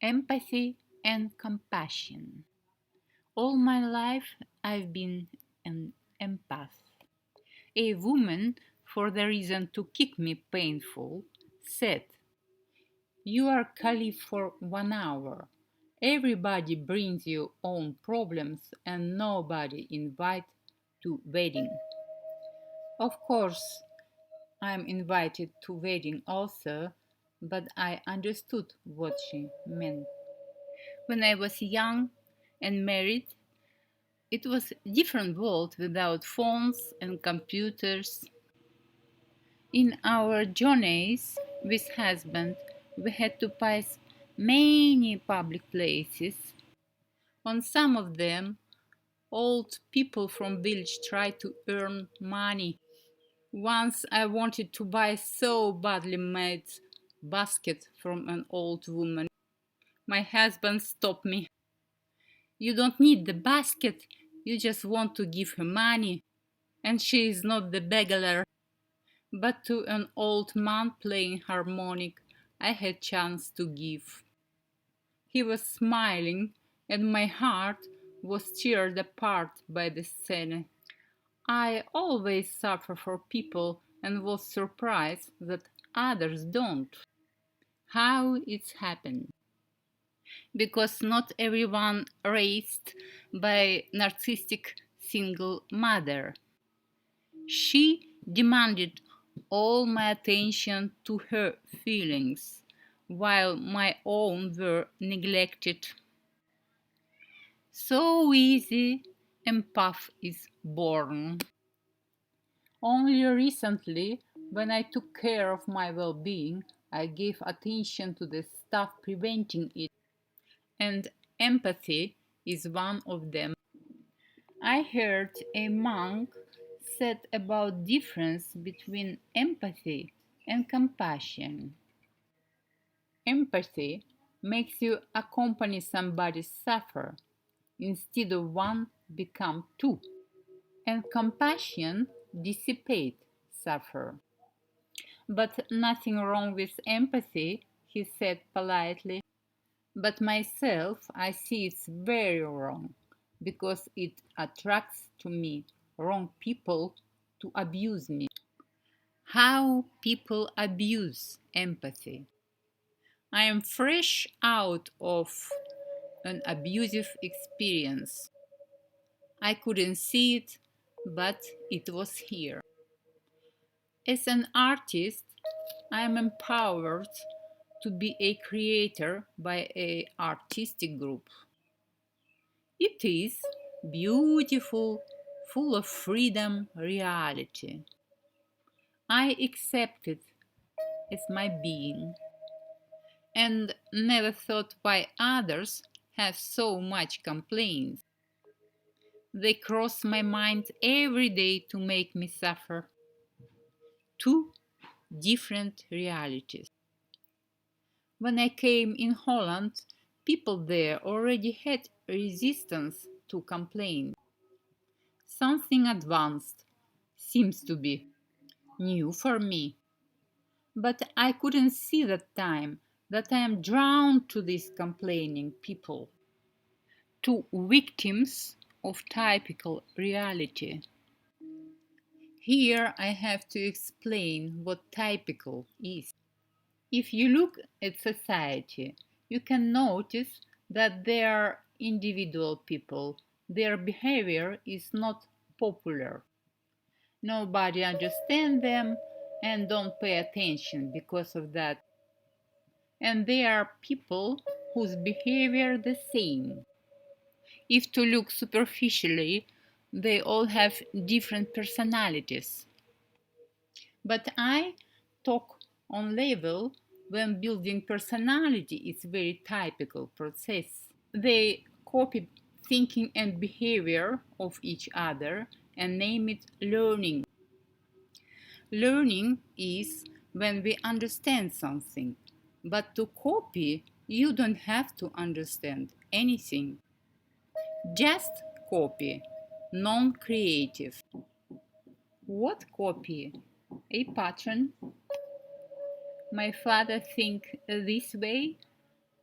Empathy and compassion. All my life I've been an empath. A woman, for the reason to kick me painful, said, "You are caliph for 1 hour. Everybody brings your own problems and nobody invite to wedding." Of course, I'm invited to wedding also, but I understood what she meant. When I was young and married, it was a different world without phones and computers. In our journeys with husband, we had to pass many public places. On some of them, old people from village tried to earn money. Once I wanted to buy so badly made basket from an old woman. My husband stopped me. "You don't need the basket, you just want to give her money. And she is not the beggar." But to an old man playing harmonic, I had chance to give. He was smiling, and my heart was teared apart by the scene. I always suffer for people and was surprised that others don't. How it's happened? Because not everyone raised by narcissistic single mother. She demanded all my attention to her feelings, while my own were neglected. So easy, empath is born. Only recently, when I took care of my well-being, I gave attention to the stuff preventing it, and empathy is one of them. I heard a monk said about difference between empathy and compassion. Empathy makes you accompany somebody suffer instead of one become two, and compassion dissipate suffer. But nothing wrong with empathy, he said politely. But myself, I see it's very wrong because it attracts to me wrong people to abuse me. How people abuse empathy. I am fresh out of an abusive experience. I couldn't see it, but it was here. As an artist, I am empowered to be a creator by an artistic group. It is beautiful, full of freedom reality. I accept it as my being and never thought why others have so much complaints. They cross my mind every day to make me suffer. Two different realities. When I came in Holland, people there already had resistance to complain. Something advanced, seems to be, new for me. But I couldn't see that time that I am drawn to these complaining people, to victims of typical reality. Here I have to explain what typical is. If you look at society, you can notice that they are individual people. Their behavior is not popular. Nobody understands them and don't pay attention because of that. And there are people whose behavior the same. If to look superficially, they all have different personalities. But I talk on level when building personality is very typical process. They copy thinking and behavior of each other and name it learning. Learning is when we understand something, but to copy, you don't have to understand anything. Just copy, non-creative. What copy? A pattern. My father think this way,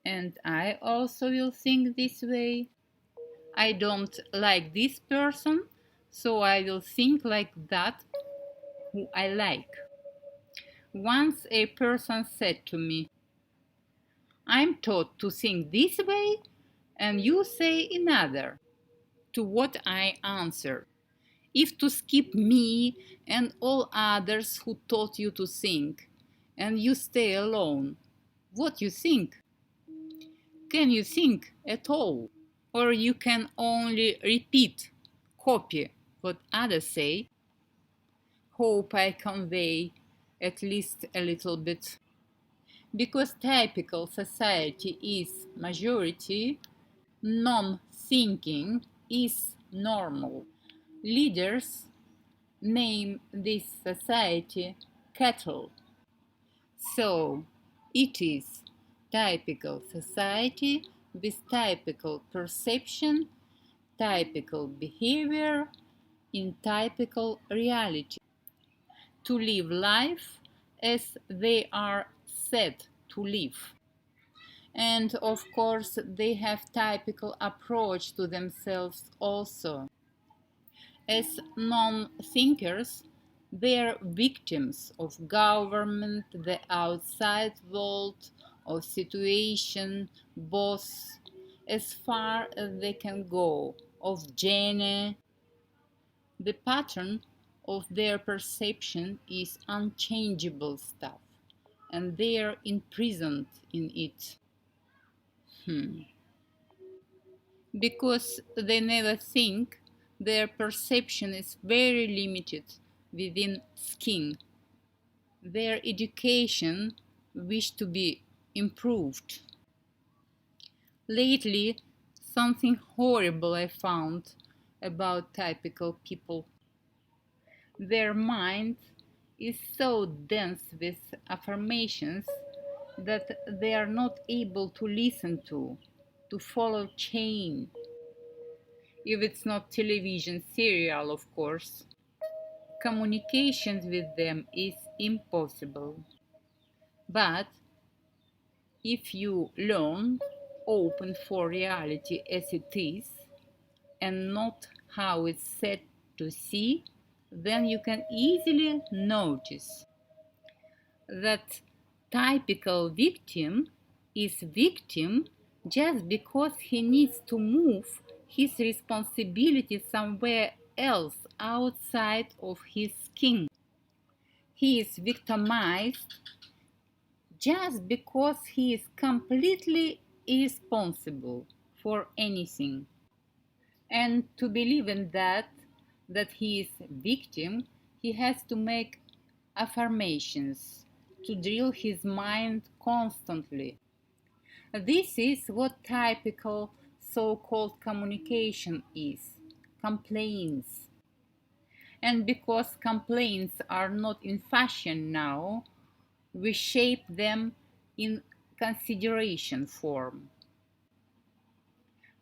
and I also will think this way. I don't like this person, so I will think like that who I like. Once a person said to me, I'm taught to think this way, and you say another. To what I answered, if to skip me and all others who taught you to think, and you stay alone, what you think? Can you think at all? Or you can only repeat, copy what others say? Hope I convey at least a little bit. Because typical society is majority, non-thinking is normal. Leaders name this society cattle. So it is typical society with typical perception, typical behavior in typical reality. To live life as they are said to live. And of course, they have typical approach to themselves also. As non-thinkers, they are victims of government, the outside world, of situation, both as far as they can go, of gene. The pattern of their perception is unchangeable stuff, and they are imprisoned in it. Because they never think, their perception is very limited within skin. Their education wish to be improved. Lately, something horrible I found about typical people. Their mind is so dense with affirmations that they are not able to listen to follow chain. If it's not television serial, of course. Communications with them is impossible. But if you learn open for reality as it is and not how it's said to see, then you can easily notice that typical victim is victim just because he needs to move his responsibility somewhere else outside of his skin. He is victimized just because he is completely irresponsible for anything. And to believe in that he is victim, he has to make affirmations to drill his mind constantly. This is what typical so-called communication is: complaints. And because complaints are not in fashion now, we shape them in consideration form.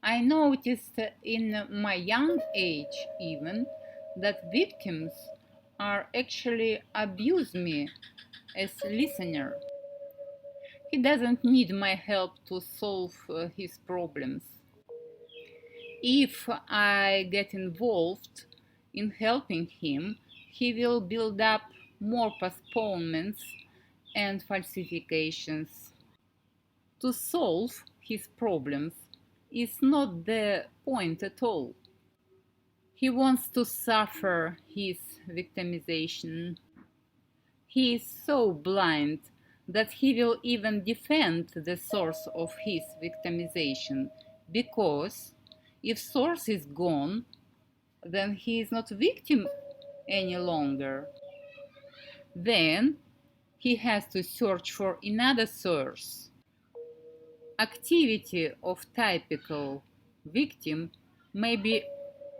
I noticed in my young age even that victims are actually abuse me as listener. He doesn't need my help to solve his problems. If I get involved in helping him, he will build up more postponements and falsifications. To solve his problems is not the point at all. He wants to suffer his victimization. He is so blind that he will even defend the source of his victimization, because if source is gone, then he is not victim any longer. Then he has to search for another source. Activity of typical victim may be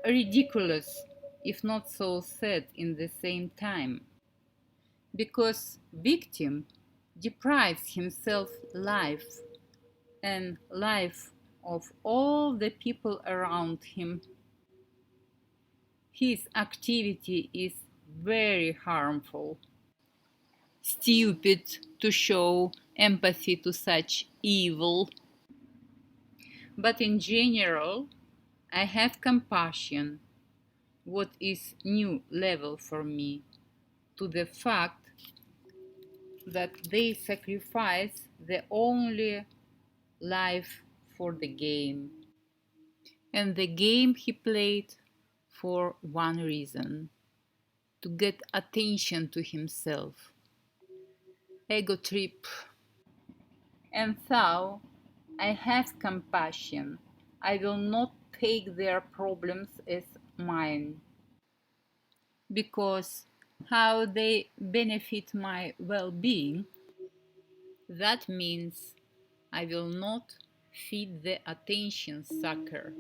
ridiculous, if not so sad in the same time, because victim deprives himself life and life of all the people around him. His activity is very harmful. Stupid to show empathy to such evil. But in general, I have compassion, what is new level for me, to the fact that they sacrifice the only life for the game. And the game he played for one reason, to get attention to himself. Ego trip. And so I have compassion. I will not take their problems as mine, because how they benefit my well being, that means I will not feed the attention sucker.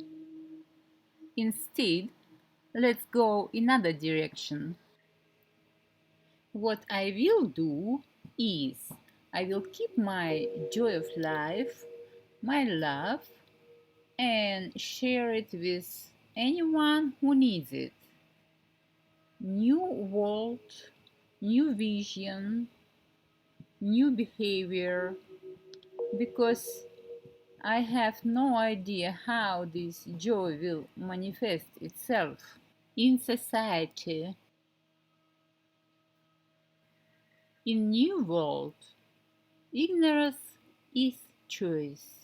Instead, let's go another direction. What I will do is I will keep my joy of life, my love, and share it with anyone who needs it. New world, new vision, new behavior, because I have no idea how this joy will manifest itself in society. In new world, ignorance is choice.